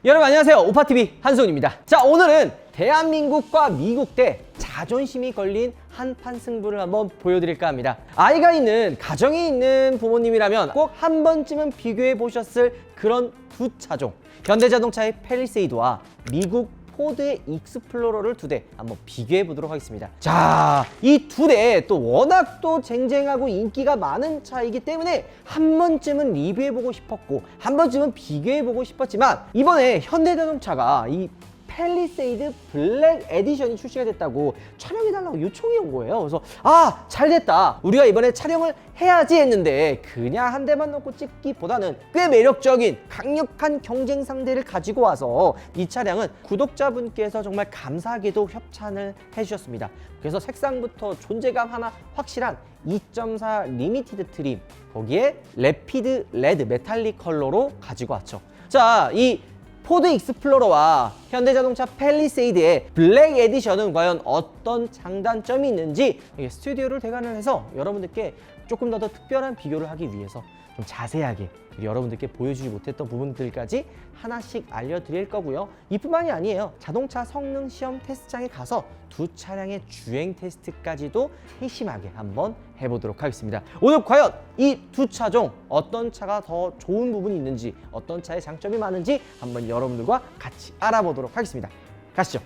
여러분 안녕하세요. 오파TV 한소은입니다. 자, 오늘은 대한민국과 미국 대 자존심이 걸린 한판 승부를 한번 보여드릴까 합니다. 아이가 있는 가정이 있는 부모님이라면 꼭 한 번쯤은 비교해 보셨을 그런 두 차종, 현대자동차의 팰리세이드와 미국 포드의 익스플로러를 두 대 한번 비교해 보도록 하겠습니다. 자, 이 두 대 또 워낙 또 쟁쟁하고 인기가 많은 차이기 때문에 한 번쯤은 리뷰해 보고 싶었고 한 번쯤은 비교해 보고 싶었지만, 이번에 현대자동차가 이 팰리세이드 블랙 에디션이 출시가 됐다고 촬영해달라고 요청이 온 거예요. 그래서 잘됐다, 우리가 이번에 촬영을 해야지 했는데, 그냥 한 대만 놓고 찍기보다는 꽤 매력적인 강력한 경쟁 상대를 가지고 와서 이 차량은 구독자분께서 정말 감사하게도 협찬을 해주셨습니다. 그래서 색상부터 존재감 하나 확실한 2.4 리미티드 트림, 거기에 래피드 레드 메탈릭 컬러로 가지고 왔죠. 자, 이 포드 익스플로러와 현대자동차 팰리세이드의 블랙 에디션은 과연 어떤 장단점이 있는지 스튜디오를 대관을 해서 여러분들께 조금 더 특별한 비교를 하기 위해서 좀 자세하게 여러분들께 보여주지 못했던 부분들까지 하나씩 알려드릴 거고요. 이뿐만이 아니에요. 자동차 성능 시험 테스트장에 가서 두 차량의 주행 테스트까지도 세심하게 한번 해보도록 하겠습니다. 오늘 과연 이 두 차종 어떤 차가 더 좋은 부분이 있는지, 어떤 차의 장점이 많은지 한번 여러분들과 같이 알아보도록 하겠습니다. 가시죠.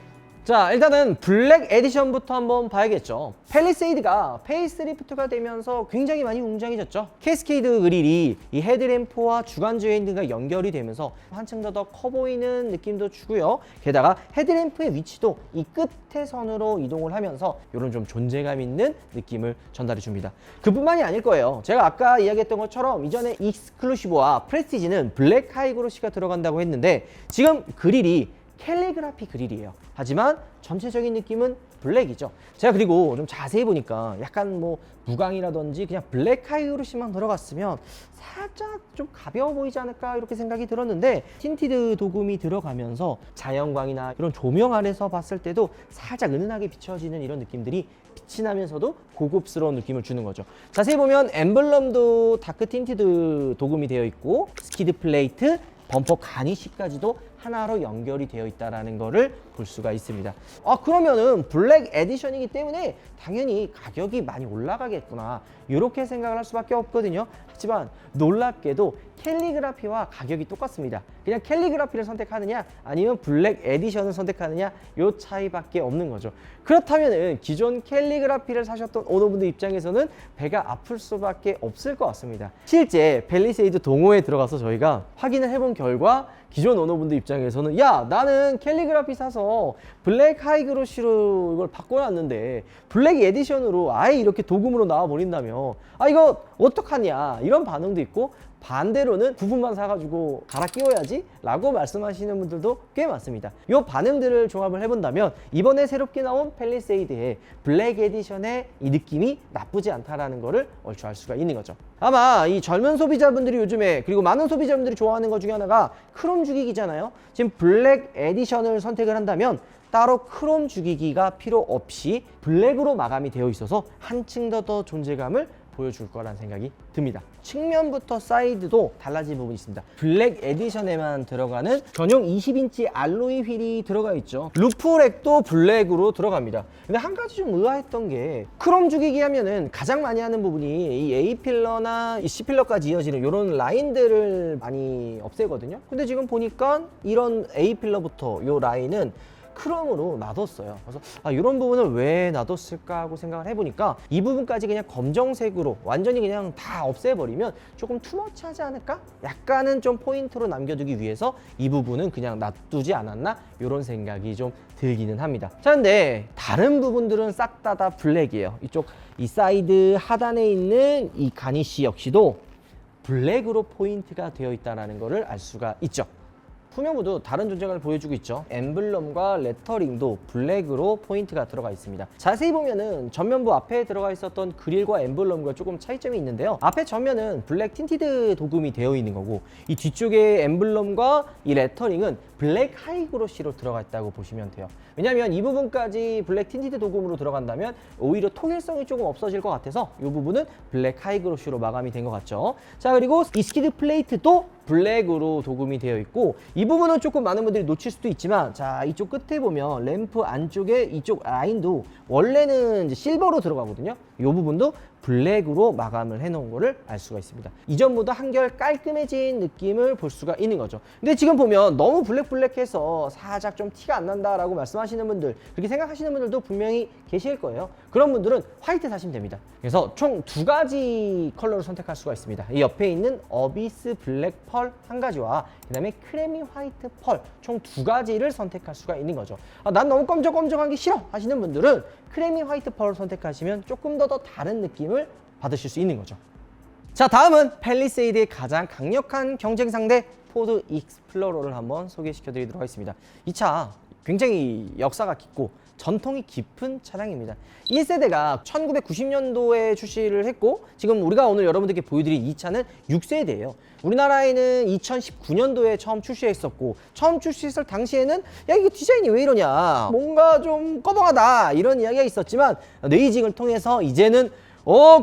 자, 일단은 블랙 에디션부터 한번 봐야겠죠. 팰리세이드가 페이스리프트가 되면서 굉장히 많이 웅장해졌죠. 캐스케이드 그릴이 이 헤드램프와 주간 주행 등과 연결이 되면서 한층 더 커 보이는 느낌도 주고요. 게다가 헤드램프의 위치도 이 끝에 선으로 이동을 하면서 이런 좀 존재감 있는 느낌을 전달해 줍니다. 그뿐만이 아닐 거예요. 제가 아까 이야기했던 것처럼 이전에 익스클루시브와 프레스티지는 블랙 하이그로시가 들어간다고 했는데, 지금 그릴이 캘리그라피 그릴이에요. 하지만 전체적인 느낌은 블랙이죠. 제가 그리고 좀 자세히 보니까 약간 뭐 무광이라든지 그냥 블랙 하이그로시만 들어갔으면 살짝 좀 가벼워 보이지 않을까, 이렇게 생각이 들었는데, 틴티드 도금이 들어가면서 자연광이나 이런 조명 아래서 봤을 때도 살짝 은은하게 비춰지는 이런 느낌들이 빛이 나면서도 고급스러운 느낌을 주는 거죠. 자세히 보면 엠블럼도 다크 틴티드 도금이 되어 있고, 스키드 플레이트, 범퍼 가니쉬까지도 하나로 연결이 되어 있다는 것을 볼 수가 있습니다. 그러면은 블랙 에디션이기 때문에 당연히 가격이 많이 올라가겠구나, 이렇게 생각을 할 수밖에 없거든요. 하지만 놀랍게도 캘리그라피와 가격이 똑같습니다. 그냥 캘리그라피를 선택하느냐 아니면 블랙 에디션을 선택하느냐, 이 차이밖에 없는 거죠. 그렇다면은 기존 캘리그라피를 사셨던 오너분들 입장에서는 배가 아플 수밖에 없을 것 같습니다. 실제 팰리세이드 동호회에 들어가서 저희가 확인을 해본 결과, 기존 오너분들 입장에서는 야, 나는 캘리그라피 사서 블랙 하이그로시로 이걸 바꿔놨는데 블랙 에디션으로 아예 이렇게 도금으로 나와버린다며 이거 어떡하냐, 이런 반응도 있고, 반대로는 부품만 사가지고 갈아 끼워야지 라고 말씀하시는 분들도 꽤 많습니다. 이 반응들을 종합을 해본다면 이번에 새롭게 나온 팰리세이드의 블랙 에디션의 이 느낌이 나쁘지 않다라는 거를 얼추 알 수가 있는 거죠. 아마 이 젊은 소비자분들이 요즘에, 그리고 많은 소비자분들이 좋아하는 것 중에 하나가 크롬 주기기잖아요. 지금 블랙 에디션을 선택을 한다면 따로 크롬 주기기가 필요 없이 블랙으로 마감이 되어 있어서 한층 더 존재감을 보여줄 거란 생각이 듭니다. 측면부터 사이드도 달라진 부분이 있습니다. 블랙 에디션에만 들어가는 전용 20인치 알로이 휠이 들어가 있죠. 루프렉도 블랙으로 들어갑니다. 근데 한 가지 좀 의아했던 게, 크롬 주기기 하면은 가장 많이 하는 부분이 이 A필러나 이 C필러까지 이어지는 이런 라인들을 많이 없애거든요. 근데 지금 보니까 이런 A필러부터 이 라인은 크롬으로 놔뒀어요. 그래서 이런 부분을 왜 놔뒀을까 하고 생각을 해보니까, 이 부분까지 그냥 검정색으로 완전히 그냥 다 없애버리면 조금 투머치하지 않을까? 약간은 좀 포인트로 남겨두기 위해서 이 부분은 그냥 놔두지 않았나? 이런 생각이 좀 들기는 합니다. 자, 근데 다른 부분들은 싹 다 블랙이에요. 이쪽 이 사이드 하단에 있는 이 가니쉬 역시도 블랙으로 포인트가 되어 있다는 것을 알 수가 있죠. 후면부도 다른 존재감을 보여주고 있죠. 엠블럼과 레터링도 블랙으로 포인트가 들어가 있습니다. 자세히 보면은 전면부 앞에 들어가 있었던 그릴과 엠블럼과 조금 차이점이 있는데요. 앞에 전면은 블랙 틴티드 도금이 되어 있는 거고, 이 뒤쪽에 엠블럼과 이 레터링은 블랙 하이그로시로 들어가 있다고 보시면 돼요. 왜냐하면 이 부분까지 블랙 틴티드 도금으로 들어간다면 오히려 통일성이 조금 없어질 것 같아서 이 부분은 블랙 하이그로시로 마감이 된 것 같죠. 자, 그리고 이 스키드 플레이트도 블랙으로 도금이 되어 있고, 이 부분은 조금 많은 분들이 놓칠 수도 있지만, 자, 이쪽 끝에 보면 램프 안쪽에 이쪽 라인도 원래는 이제 실버로 들어가거든요. 이 부분도 블랙으로 마감을 해놓은 거를 알 수가 있습니다. 이전보다 한결 깔끔해진 느낌을 볼 수가 있는 거죠. 근데 지금 보면 너무 블랙해서 살짝 좀 티가 안 난다라고 말씀하시는 분들, 그렇게 생각하시는 분들도 분명히 계실 거예요. 그런 분들은 화이트 사시면 됩니다. 그래서 총 2가지 컬러를 선택할 수가 있습니다. 이 옆에 있는 어비스 블랙 펄 한 가지와 그 다음에 크레미 화이트 펄 총 2가지를 선택할 수가 있는 거죠. 난 너무 검정검정한 게 싫어 하시는 분들은 크레미 화이트 펄을 선택하시면 조금 더 다른 느낌을 받으실 수 있는 거죠. 자, 다음은 팰리세이드의 가장 강력한 경쟁 상대 포드 익스플로러를 한번 소개시켜 드리도록 하겠습니다. 이 차 굉장히 역사가 깊고 전통이 깊은 차량입니다. 1세대가 1990년도에 출시를 했고, 지금 우리가 오늘 여러분들께 보여드린 이 차는 6세대예요. 우리나라에는 2019년도에 처음 출시했었고, 처음 출시했을 당시에는 야, 이게 디자인이 왜 이러냐, 뭔가 좀 꺼벙하다, 이런 이야기가 있었지만 네이징을 통해서 이제는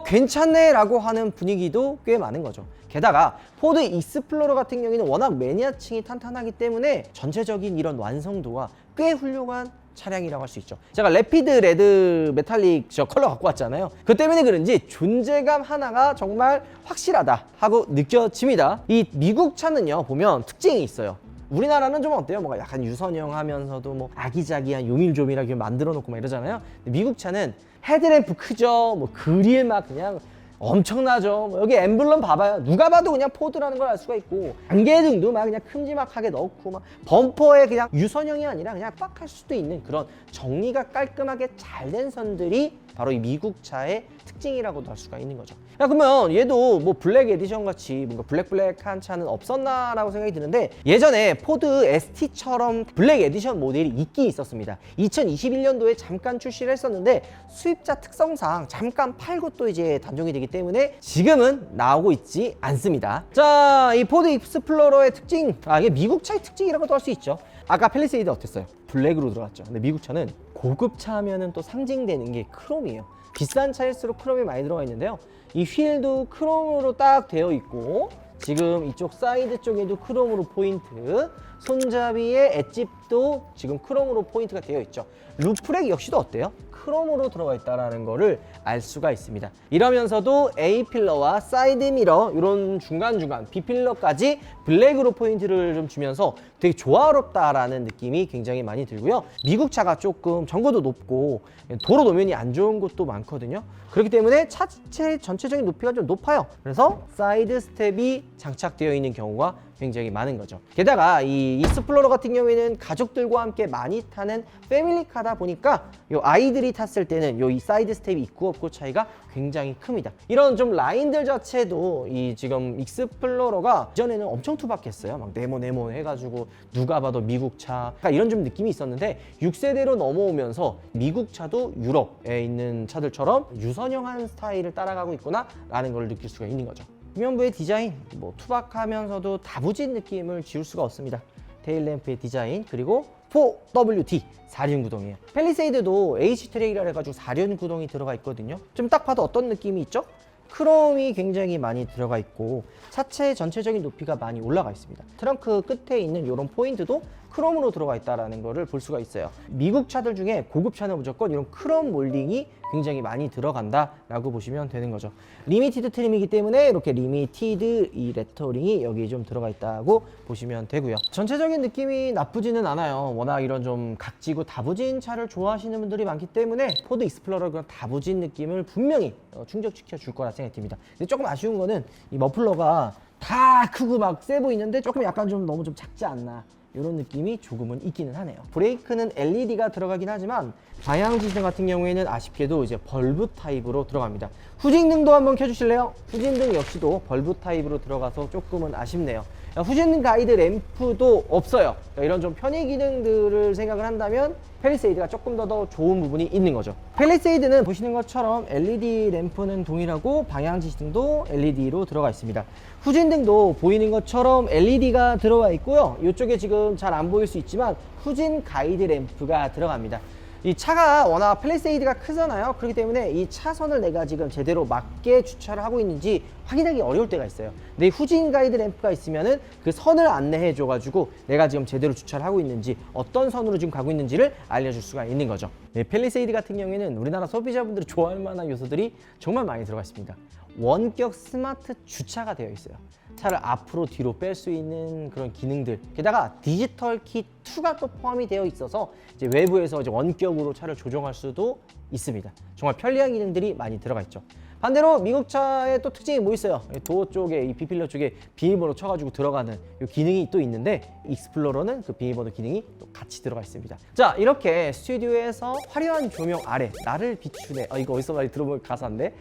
괜찮네 라고 하는 분위기도 꽤 많은 거죠. 게다가 포드 익스플로러 같은 경우에는 워낙 매니아층이 탄탄하기 때문에 전체적인 이런 완성도가 꽤 훌륭한 차량이라고 할 수 있죠. 제가 래피드 레드 메탈릭 저 컬러 갖고 왔잖아요. 그 때문에 그런지 존재감 하나가 정말 확실하다 하고 느껴집니다. 이 미국 차는요, 보면 특징이 있어요. 우리나라는 좀 어때요? 뭔가 약간 유선형 하면서도 뭐 아기자기한 요밀조밀하게 만들어 놓고 막 이러잖아요. 미국 차는 헤드램프 크죠, 뭐 그릴 막 그냥 엄청나죠. 뭐 여기 엠블럼 봐봐요. 누가 봐도 그냥 포드라는 걸 알 수가 있고, 안개등도 막 그냥 큼지막하게 넣고, 막 범퍼에 그냥 유선형이 아니라 그냥 빡 할 수도 있는 그런 정리가 깔끔하게 잘 된 선들이 바로 이 미국 차의 특징이라고도 할 수가 있는 거죠. 야, 그러면 얘도 뭐 블랙 에디션 같이 뭔가 블랙한 차는 없었나라고 생각이 드는데, 예전에 포드 ST처럼 블랙 에디션 모델이 있긴 있었습니다. 2021년도에 잠깐 출시를 했었는데 수입자 특성상 잠깐 팔고 또 이제 단종이 되기 때문에 지금은 나오고 있지 않습니다. 자, 이 포드 익스플로러의 특징, 이게 미국 차의 특징이라고도 할 수 있죠. 아까 팰리세이드 어땠어요? 블랙으로 들어갔죠. 근데 미국 차는 고급차 하면은 또 상징되는 게 크롬이에요. 비싼 차일수록 크롬이 많이 들어가 있는데요. 이 휠도 크롬으로 딱 되어 있고, 지금 이쪽 사이드 쪽에도 크롬으로 포인트, 손잡이의 엣집도 지금 크롬으로 포인트가 되어 있죠. 루프렉 역시도 어때요? 크롬으로 들어가 있다는 거를 알 수가 있습니다. 이러면서도 A필러와 사이드미러, 이런 중간중간 B필러까지 블랙으로 포인트를 좀 주면서 되게 조화롭다라는 느낌이 굉장히 많이 들고요. 미국 차가 조금 전고도 높고 도로 노면이 안 좋은 곳도 많거든요. 그렇기 때문에 차체 전체적인 높이가 좀 높아요. 그래서 사이드 스텝이 장착되어 있는 경우가 굉장히 많은 거죠. 게다가 이 익스플로러 같은 경우에는 가족들과 함께 많이 타는 패밀리카다 보니까 요 아이들이 탔을 때는 요 이 사이드 스텝이 있고 없고 차이가 굉장히 큽니다. 이런 좀 라인들 자체도 이 지금 익스플로러가 이전에는 엄청 투박했어요. 막 네모 해가지고 누가 봐도 미국 차, 그러니까 이런 좀 느낌이 있었는데 6세대로 넘어오면서 미국 차도 유럽에 있는 차들처럼 유선형한 스타일을 따라가고 있구나 라는 걸 느낄 수가 있는 거죠. 후면부의 디자인, 뭐 투박하면서도 다부진 느낌을 지울 수가 없습니다. 테일램프의 디자인, 그리고 4WD 4륜 구동이에요. 팰리세이드도 H-트랙이라 해가지고 4륜 구동이 들어가 있거든요. 좀 딱 봐도 어떤 느낌이 있죠? 크롬이 굉장히 많이 들어가 있고 차체 전체적인 높이가 많이 올라가 있습니다. 트렁크 끝에 있는 이런 포인트도 크롬으로 들어가 있다는 것을 볼 수가 있어요. 미국 차들 중에 고급차는 무조건 이런 크롬 몰딩이 굉장히 많이 들어간다라고 보시면 되는 거죠. 리미티드 트림이기 때문에 이렇게 리미티드 이 레터링이 여기 좀 들어가 있다고 보시면 되고요. 전체적인 느낌이 나쁘지는 않아요. 워낙 이런 좀 각지고 다부진 차를 좋아하시는 분들이 많기 때문에 포드 익스플로러 그런 다부진 느낌을 분명히 충족시켜 줄 거라 생각이 듭니다. 근데 조금 아쉬운 거는 이 머플러가 다 크고 막 세 보이는데 조금 약간 좀 너무 좀 작지 않나, 이런 느낌이 조금은 있기는 하네요. 브레이크는 LED가 들어가긴 하지만 방향 지시등 같은 경우에는 아쉽게도 이제 벌브 타입으로 들어갑니다. 후진등도 한번 켜주실래요? 후진등 역시도 벌브 타입으로 들어가서 조금은 아쉽네요. 후진등 가이드 램프도 없어요. 그러니까 이런 좀 편의 기능들을 생각을 한다면 팰리세이드가 조금 더 좋은 부분이 있는 거죠. 팰리세이드는 보시는 것처럼 LED 램프는 동일하고 방향 지시등도 LED로 들어가 있습니다. 후진등도 보이는 것처럼 LED가 들어가 있고요. 이쪽에 지금 잘 안 보일 수 있지만 후진 가이드 램프가 들어갑니다. 이 차가 워낙 팰리세이드가 크잖아요. 그렇기 때문에 이 차선을 내가 지금 제대로 맞게 주차를 하고 있는지 확인하기 어려울 때가 있어요. 근데 후진 가이드 램프가 있으면은 그 선을 안내해 줘가지고 내가 지금 제대로 주차를 하고 있는지, 어떤 선으로 지금 가고 있는지를 알려줄 수가 있는 거죠. 네, 팰리세이드 같은 경우에는 우리나라 소비자분들이 좋아할 만한 요소들이 정말 많이 들어가 있습니다. 원격 스마트 주차가 되어 있어요. 차를 앞으로 뒤로 뺄 수 있는 그런 기능들, 게다가 디지털 키 2가 또 포함이 되어 있어서 이제 외부에서 이제 원격으로 차를 조종할 수도 있습니다. 정말 편리한 기능들이 많이 들어가 있죠. 반대로 미국 차의 또 특징이 뭐 있어요? 도어 쪽에, 이 B필러 쪽에 비밀번호 쳐가지고 들어가는 이 기능이 또 있는데, 익스플로러는 그 비밀번호 기능이 또 같이 들어가 있습니다. 자, 이렇게 스튜디오에서 화려한 조명 아래 나를 비추네. 이거 어디서 많이 들어본 가사인데?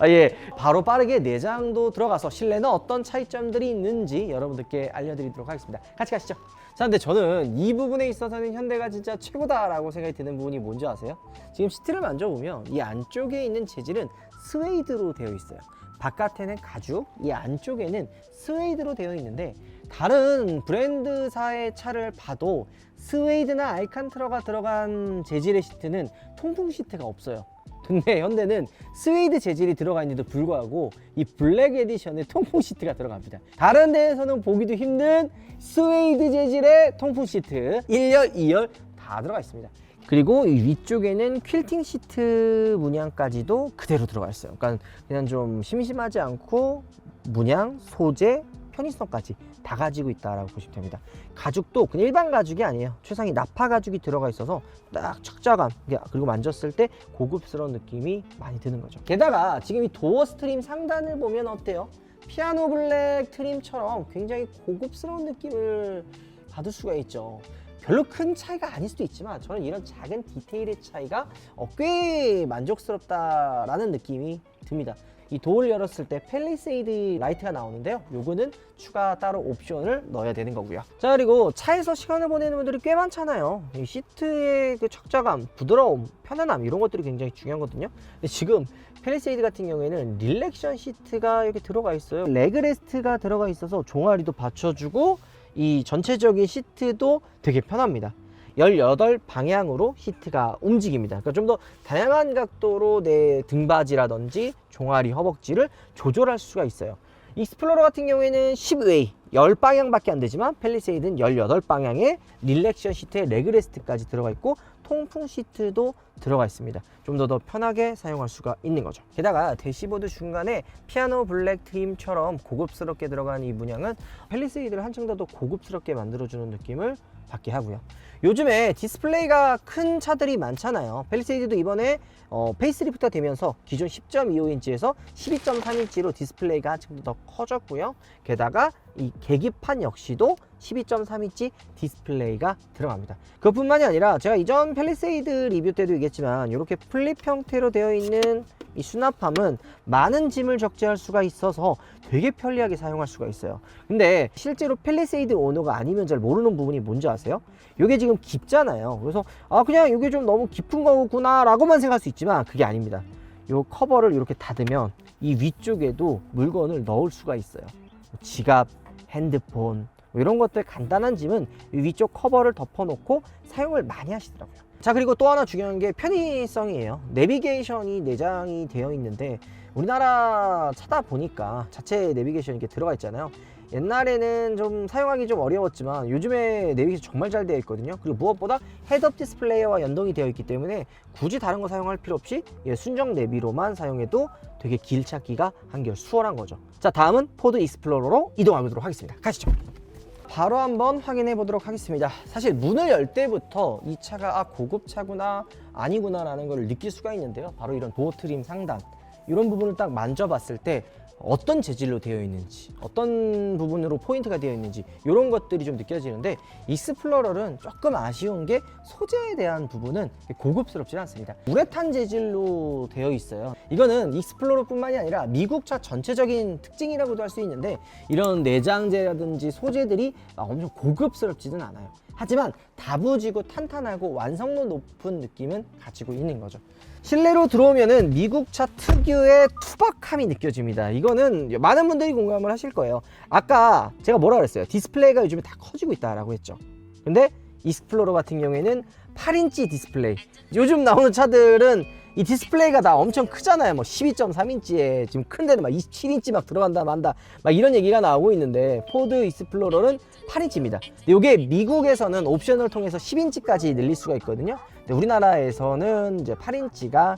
예, 바로 빠르게 내장도 들어가서 실내는 어떤 차이점들이 있는지 여러분들께 알려드리도록 하겠습니다. 같이 가시죠. 자, 근데 저는 이 부분에 있어서는 현대가 진짜 최고다라고 생각이 드는 부분이 뭔지 아세요? 지금 시트를 만져보면 이 안쪽에 있는 재질은 스웨이드로 되어 있어요. 바깥에는 가죽, 이 안쪽에는 스웨이드로 되어 있는데, 다른 브랜드사의 차를 봐도 스웨이드나 알칸트라가 들어간 재질의 시트는 통풍 시트가 없어요. 근데 현대는 스웨이드 재질이 들어가 있는데도 불구하고 이 블랙 에디션에 통풍 시트가 들어갑니다. 다른 데에서는 보기도 힘든 스웨이드 재질의 통풍 시트 1열, 2열 다 들어가 있습니다. 그리고 이 위쪽에는 퀼팅 시트 문양까지도 그대로 들어가 있어요. 그러니까 그냥 좀 심심하지 않고 문양, 소재, 편의성까지 다 가지고 있다라고 보시면 됩니다. 가죽도 그냥 일반 가죽이 아니에요. 최상위 나파 가죽이 들어가 있어서 딱 착자감, 그리고 만졌을 때 고급스러운 느낌이 많이 드는 거죠. 게다가 지금 이 도어 스트림 상단을 보면 어때요? 피아노 블랙 트림처럼 굉장히 고급스러운 느낌을 받을 수가 있죠. 별로 큰 차이가 아닐 수도 있지만 저는 이런 작은 디테일의 차이가 꽤 만족스럽다라는 느낌이 듭니다. 이 도어를 열었을 때 팰리세이드 라이트가 나오는데요. 요거는 추가 따로 옵션을 넣어야 되는 거고요. 자, 그리고 차에서 시간을 보내는 분들이 꽤 많잖아요. 이 시트의 그 착자감, 부드러움, 편안함 이런 것들이 굉장히 중요하거든요. 근데 지금 팰리세이드 같은 경우에는 릴렉션 시트가 이렇게 들어가 있어요. 레그레스트가 들어가 있어서 종아리도 받쳐주고 이 전체적인 시트도 되게 편합니다. 18방향으로 시트가 움직입니다. 그러니까 좀 더 다양한 각도로 내 등받이라든지 종아리, 허벅지를 조절할 수가 있어요. 익스플로러 같은 경우에는 10웨이, 10방향밖에 안 되지만 팰리세이드는 18방향의 릴렉션 시트에 레그레스트까지 들어가 있고 통풍 시트도 들어가 있습니다. 좀 더 편하게 사용할 수가 있는 거죠. 게다가 대시보드 중간에 피아노 블랙 트림처럼 고급스럽게 들어간 이 문양은 팰리세이드를 한층 더 고급스럽게 만들어주는 느낌을 받게 하고요. 요즘에 디스플레이가 큰 차들이 많잖아요. 팰리세이드도 이번에 페이스리프트가 되면서 기존 10.25인치에서 12.3인치로 디스플레이가 한층 더 커졌고요. 게다가 이 계기판 역시도 12.3인치 디스플레이가 들어갑니다. 그것뿐만이 아니라 제가 이전 팰리세이드 리뷰 때도 얘기했지만 이렇게 플립 형태로 되어 있는 이 수납함은 많은 짐을 적재할 수가 있어서 되게 편리하게 사용할 수가 있어요. 근데 실제로 팰리세이드 오너가 아니면 잘 모르는 부분이 뭔지 아세요? 이게 지금 깊잖아요. 그래서 그냥 이게 좀 너무 깊은 거구나 라고만 생각할 수 있지만 그게 아닙니다. 이 커버를 이렇게 닫으면 이 위쪽에도 물건을 넣을 수가 있어요. 지갑, 핸드폰 이런 것들 간단한 짐은 이 위쪽 커버를 덮어놓고 사용을 많이 하시더라고요. 자, 그리고 또 하나 중요한 게 편의성이에요. 내비게이션이 내장이 되어 있는데 우리나라 차다 보니까 자체 내비게이션이 이렇게 들어가 있잖아요. 옛날에는 좀 사용하기 좀 어려웠지만 요즘에 내비게이션 정말 잘 되어 있거든요. 그리고 무엇보다 헤드업 디스플레이와 연동이 되어 있기 때문에 굳이 다른 거 사용할 필요 없이 순정 내비로만 사용해도 되게 길 찾기가 한결 수월한 거죠. 자, 다음은 포드 익스플로러로 이동하도록 하겠습니다. 가시죠. 바로 한번 확인해 보도록 하겠습니다. 사실 문을 열 때부터 이 차가 고급차구나 아니구나 라는 걸 느낄 수가 있는데요. 바로 이런 도어 트림 상단, 이런 부분을 딱 만져봤을 때 어떤 재질로 되어 있는지, 어떤 부분으로 포인트가 되어 있는지 이런 것들이 좀 느껴지는데, 익스플로러는 조금 아쉬운 게 소재에 대한 부분은 고급스럽지 않습니다. 우레탄 재질로 되어 있어요. 이거는 익스플로러뿐만이 아니라 미국 차 전체적인 특징이라고도 할 수 있는데, 이런 내장재라든지 소재들이 엄청 고급스럽지는 않아요. 하지만 다부지고 탄탄하고 완성도 높은 느낌은 가지고 있는 거죠. 실내로 들어오면은 미국 차 특유의 투박함이 느껴집니다. 이거는 많은 분들이 공감을 하실 거예요. 아까 제가 뭐라 그랬어요? 디스플레이가 요즘에 다 커지고 있다라고 했죠. 근데 익스플로러 같은 경우에는 8인치 디스플레이. 요즘 나오는 차들은 이 디스플레이가 다 엄청 크잖아요. 뭐 12.3인치에 지금 큰 데는 막 27인치 막 들어간다 만다 막 이런 얘기가 나오고 있는데, 포드 익스플로러는 8인치입니다. 근데 이게 미국에서는 옵션을 통해서 10인치까지 늘릴 수가 있거든요. 근데 우리나라에서는 이제 8인치가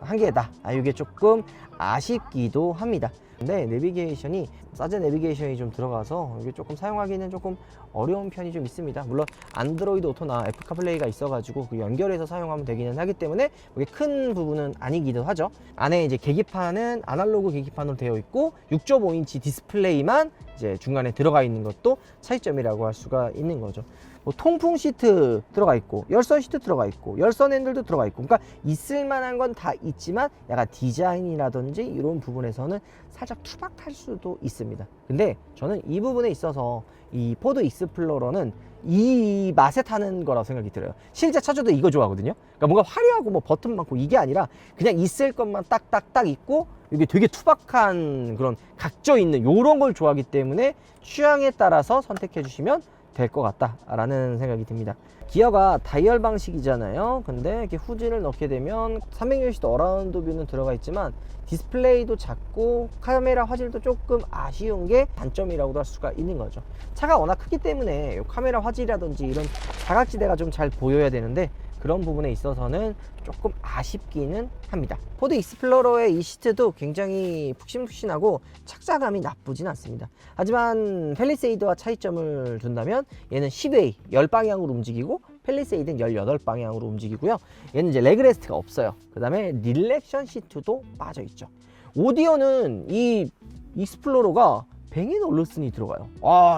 한계다. 이게 조금 아쉽기도 합니다. 근데 내비게이션이 사제 내비게이션이 좀 들어가서 이게 조금 사용하기는 조금 어려운 편이 좀 있습니다. 물론 안드로이드 오토나 애플 카플레이가 있어가지고 그 연결해서 사용하면 되기는 하기 때문에 이게 큰 부분은 아니기도 하죠. 안에 이제 계기판은 아날로그 계기판으로 되어 있고 6.5인치 디스플레이만 이제 중간에 들어가 있는 것도 차이점이라고 할 수가 있는 거죠. 뭐 통풍 시트 들어가 있고 열선 시트 들어가 있고 열선 핸들도 들어가 있고, 그러니까 있을 만한 건 다 있지만 약간 디자인이라든지 이런 부분에서는 살짝 투박할 수도 있습니다. 근데 저는 이 부분에 있어서 이 포드 익스플로러는 이 맛에 타는 거라고 생각이 들어요. 실제 차주도 이거 좋아하거든요. 그러니까 뭔가 화려하고 뭐 버튼 많고 이게 아니라 그냥 있을 것만 딱딱딱 있고 이게 되게 투박한 그런 각져 있는 요런 걸 좋아하기 때문에 취향에 따라서 선택해 주시면 될 것 같다라는 생각이 듭니다. 기어가 다이얼 방식이잖아요. 근데 이렇게 후진을 넣게 되면 360도 어라운드 뷰는 들어가 있지만 디스플레이도 작고 카메라 화질도 조금 아쉬운 게 단점이라고도 할 수가 있는 거죠. 차가 워낙 크기 때문에 카메라 화질이라든지 이런 사각지대가 좀 잘 보여야 되는데 그런 부분에 있어서는 조금 아쉽기는 합니다. 포드 익스플로러의 이 시트도 굉장히 푹신푹신하고 착자감이 나쁘진 않습니다. 하지만 팰리세이드와 차이점을 둔다면 얘는 10웨이 10방향으로 움직이고 팰리세이드는 18방향으로 움직이고요. 얘는 이제 레그레스트가 없어요. 그 다음에 릴렉션 시트도 빠져있죠. 오디오는 이 익스플로러가 뱅앤 올루슨이 들어가요.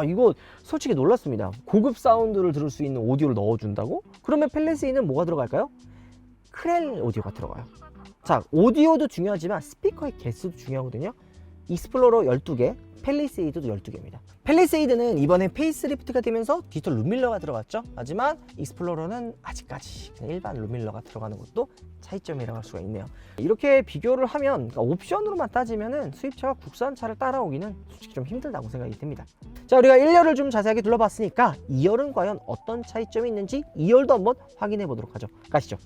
이거 솔직히 놀랐습니다. 고급 사운드를 들을 수 있는 오디오를 넣어준다고? 그러면 팰리세이드는 뭐가 들어갈까요? 크렐 오디오가 들어가요. 자, 오디오도 중요하지만 스피커의 개수도 중요하거든요. 익스플로러 12개, 팰리세이드도 12개입니다. 팰리세이드는 이번에 페이스리프트가 되면서 디지털 룸밀러가 들어갔죠. 하지만 익스플로러는 아직까지 그냥 일반 룸밀러가 들어가는 것도 차이점이라고 할 수가 있네요. 이렇게 비교를 하면, 그러니까 옵션으로만 따지면은 수입차가 국산차를 따라오기는 솔직히 좀 힘들다고 생각이 듭니다. 자, 우리가 1열을 좀 자세하게 둘러봤으니까 2열은 과연 어떤 차이점이 있는지 2열도 한번 확인해 보도록 하죠. 가시죠.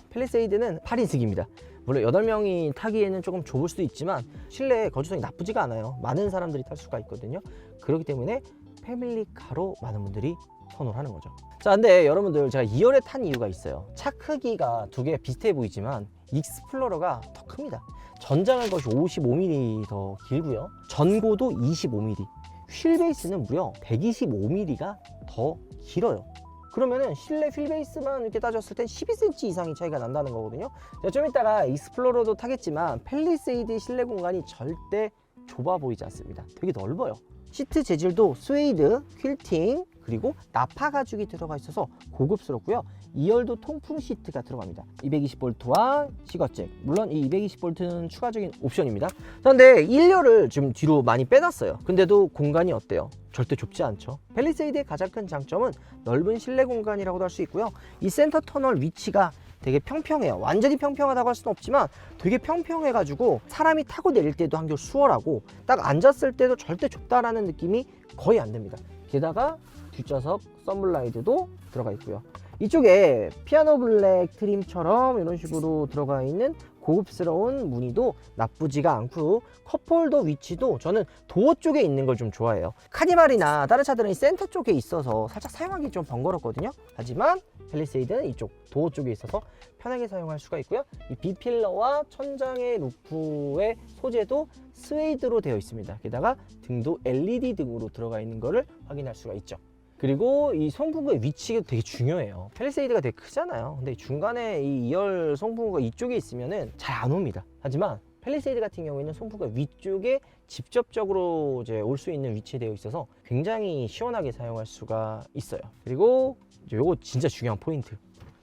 팰리세이드는 8인승입니다. 물론 8명이 타기에는 조금 좁을 수도 있지만 실내 거주성이 나쁘지가 않아요. 많은 사람들이 탈 수가 있거든요. 그렇기 때문에 패밀리카로 많은 분들이 선호를 하는 거죠. 자, 근데 여러분들 제가 2열에 탄 이유가 있어요. 차 크기가 두 개 비슷해 보이지만 익스플로러가 더 큽니다. 전장은 것이 55mm 더 길고요. 전고도 25mm, 휠 베이스는 무려 125mm가 더 길어요. 그러면은 실내 휠 베이스만 이렇게 따졌을 땐 12cm 이상의 차이가 난다는 거거든요. 자, 좀 이따가 익스플로러도 타겠지만 팰리세이드 실내 공간이 절대 좁아 보이지 않습니다. 되게 넓어요. 시트 재질도 스웨이드, 퀼팅, 그리고 나파 가죽이 들어가 있어서 고급스럽고요. 2열도 통풍 시트가 들어갑니다. 220V와 시거잭. 물론 이 220V는 추가적인 옵션입니다. 그런데 1열을 좀 뒤로 많이 빼놨어요. 근데도 공간이 어때요? 절대 좁지 않죠. 팰리세이드의 가장 큰 장점은 넓은 실내 공간이라고도 할 수 있고요. 이 센터 터널 위치가 되게 평평해요. 완전히 평평하다고 할 수는 없지만 되게 평평해가지고 사람이 타고 내릴 때도 한결 수월하고 딱 앉았을 때도 절대 좁다라는 느낌이 거의 안 듭니다. 게다가 뒷좌석 선블라이드도 들어가 있고요. 이쪽에 피아노 블랙 트림처럼 이런 식으로 들어가 있는 고급스러운 무늬도 나쁘지가 않고, 컵홀더 위치도 저는 도어 쪽에 있는 걸 좀 좋아해요. 카니발이나 다른 차들은 센터 쪽에 있어서 살짝 사용하기 좀 번거롭거든요. 하지만 팰리세이드는 이쪽 도어 쪽에 있어서 편하게 사용할 수가 있고요. 이 B필러와 천장의 루프의 소재도 스웨이드로 되어 있습니다. 게다가 등도 LED 등으로 들어가 있는 것을 확인할 수가 있죠. 그리고 이 송풍구의 위치가 되게 중요해요. 팰리세이드가 되게 크잖아요. 근데 중간에 이 2열 송풍구가 이쪽에 있으면은 잘 안 옵니다. 하지만 팰리세이드 같은 경우에는 송풍구가 위쪽에 직접적으로 이제 올 수 있는 위치에 되어 있어서 굉장히 시원하게 사용할 수가 있어요. 그리고 이제 요거 진짜 중요한 포인트,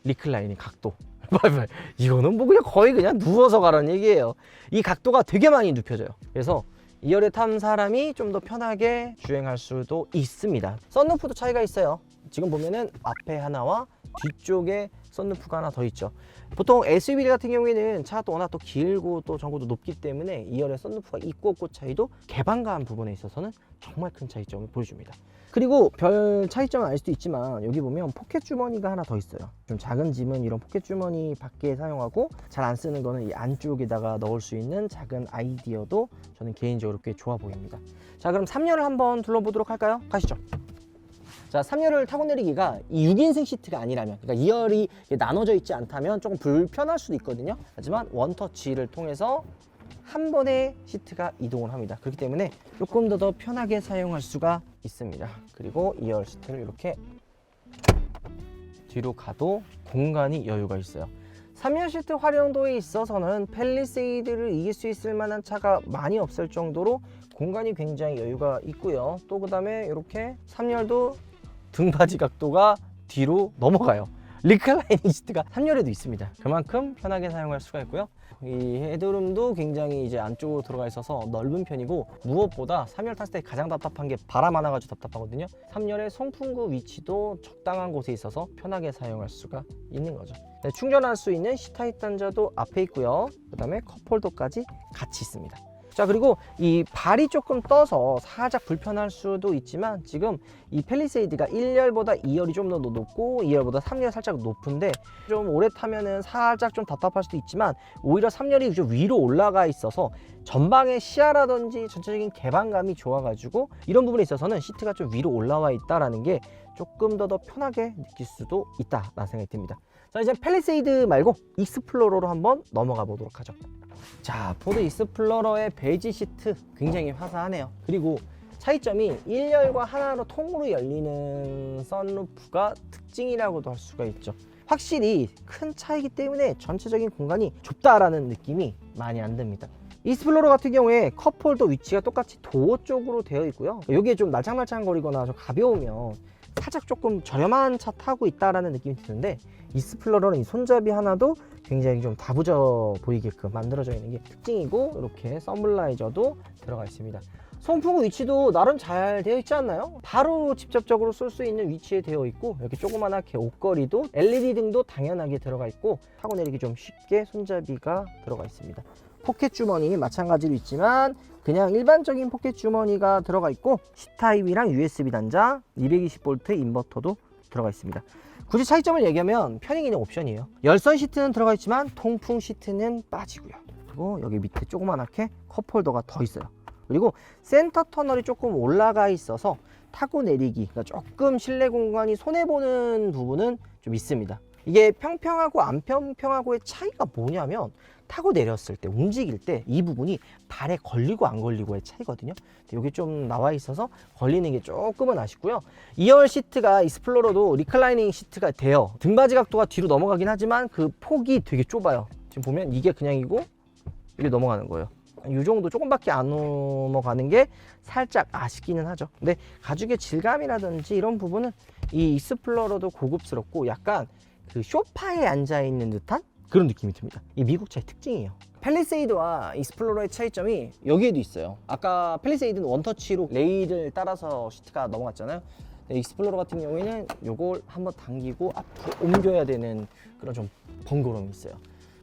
리클라이닝 각도. 이거는 뭐 그냥 거의 그냥 누워서 가라는 얘기예요. 이 각도가 되게 많이 눕혀져요. 그래서 2열에 탄 사람이 좀 더 편하게 주행할 수도 있습니다. 썬루프도 차이가 있어요. 지금 보면은 앞에 하나와 뒤쪽에 썬루프가 하나 더 있죠. 보통 SUV 같은 경우에는 차가 또 워낙 또 길고 또 전고도 높기 때문에 2열에 썬루프가 있고 없고 차이도 개방감 부분에 있어서는 정말 큰 차이점을 보여줍니다. 그리고 별 차이점은 알 수도 있지만 여기 보면 포켓 주머니가 하나 더 있어요. 좀 작은 짐은 이런 포켓 주머니 밖에 사용하고 잘 안 쓰는 거는 이 안쪽에다가 넣을 수 있는 작은 아이디어도 저는 개인적으로 꽤 좋아 보입니다. 자, 그럼 3열을 한번 둘러보도록 할까요? 가시죠. 자, 3열을 타고 내리기가 이 6인승 시트가 아니라면, 그러니까 2열이 나눠져 있지 않다면 조금 불편할 수도 있거든요. 하지만 원터치를 통해서 한 번에 시트가 이동을 합니다. 그렇기 때문에 조금 더 편하게 사용할 수가 있습니다. 그리고 2열 시트를 이렇게 뒤로 가도 공간이 여유가 있어요. 3열 시트 활용도에 있어서는 팰리세이드를 이길 수 있을 만한 차가 많이 없을 정도로 공간이 굉장히 여유가 있고요. 또 그 다음에 이렇게 3열도 등받이 각도가 뒤로 넘어가요. 리클라이닝 시트가 3열에도 있습니다. 그만큼 편하게 사용할 수가 있고요. 이 헤드룸도 굉장히 이제 안쪽으로 들어가 있어서 넓은 편이고, 무엇보다 3열 탔을 때 가장 답답한 게 바람 안 와가지고 답답하거든요. 3열의 송풍구 위치도 적당한 곳에 있어서 편하게 사용할 수가 있는 거죠. 네, 충전할 수 있는 C타입 단자도 앞에 있고요. 그 다음에 컵홀더까지 같이 있습니다. 자, 그리고 이 발이 조금 떠서 살짝 불편할 수도 있지만, 지금 이 팰리세이드가 1열보다 2열이 좀 더 높고 2열보다 3열이 살짝 높은데, 좀 오래 타면은 살짝 좀 답답할 수도 있지만, 오히려 3열이 좀 위로 올라가 있어서 전방의 시야라든지 전체적인 개방감이 좋아가지고 이런 부분에 있어서는 시트가 좀 위로 올라와 있다라는 게 조금 더 편하게 느낄 수도 있다라는 생각이 듭니다. 자, 이제 팰리세이드 말고 익스플로러로 한번 넘어가 보도록 하죠. 자, 포드 익스플로러의 베이지 시트 굉장히 화사하네요. 그리고 차이점이 1열과 하나로 통으로 열리는 썬루프가 특징이라고도 할 수가 있죠. 확실히 큰 차이기 때문에 전체적인 공간이 좁다라는 느낌이 많이 안 듭니다. 익스플로러 같은 경우에 컵홀더 위치가 똑같이 도어 쪽으로 되어 있고요. 여기에 좀 날짝날짝거리거나 좀 가벼우면 살짝 조금 저렴한 차 타고 있다라는 느낌이 드는데, 익스플로러는 이 손잡이 하나도 굉장히 좀 다부져 보이게끔 만들어져 있는 게 특징이고, 이렇게 썬블라이저도 들어가 있습니다. 송풍구 위치도 나름 잘 되어 있지 않나요? 바로 직접적으로 쏠 수 있는 위치에 되어 있고, 이렇게 조그만하게 옷걸이도 LED 등도 당연하게 들어가 있고, 타고 내리기 좀 쉽게 손잡이가 들어가 있습니다. 포켓 주머니 마찬가지로 있지만 그냥 일반적인 포켓 주머니가 들어가 있고, C타입이랑 USB 단자, 220V 인버터도 들어가 있습니다. 굳이 차이점을 얘기하면 편익 있는 옵션이에요. 열선 시트는 들어가 있지만 통풍 시트는 빠지고요. 그리고 여기 밑에 조그만하게 컵홀더가 더 있어요. 그리고 센터 터널이 조금 올라가 있어서 타고 내리기, 그러니까 조금 실내 공간이 손해보는 부분은 좀 있습니다. 이게 평평하고 안 평평하고의 차이가 뭐냐면, 타고 내렸을 때, 움직일 때 이 부분이 발에 걸리고 안 걸리고의 차이거든요. 여기 좀 나와 있어서 걸리는 게 조금은 아쉽고요. 2열 시트가 익스플로러도 리클라이닝 시트가 돼요. 등받이 각도가 뒤로 넘어가긴 하지만 그 폭이 되게 좁아요. 지금 보면 이게 그냥이고 이게 넘어가는 거예요. 이 정도 조금밖에 안 넘어가는 게 살짝 아쉽기는 하죠. 근데 가죽의 질감이라든지 이런 부분은 이 익스플로러도 고급스럽고 약간 그 소파에 앉아있는 듯한 그런 느낌이 듭니다. 이 미국 차의 특징이에요. 팰리세이드와 익스플로러의 차이점이 여기에도 있어요. 아까 팰리세이드는 원터치로 레일을 따라서 시트가 넘어갔잖아요. 익스플로러 같은 경우에는 이걸 한번 당기고 앞으로 옮겨야 되는 그런 좀 번거로움이 있어요.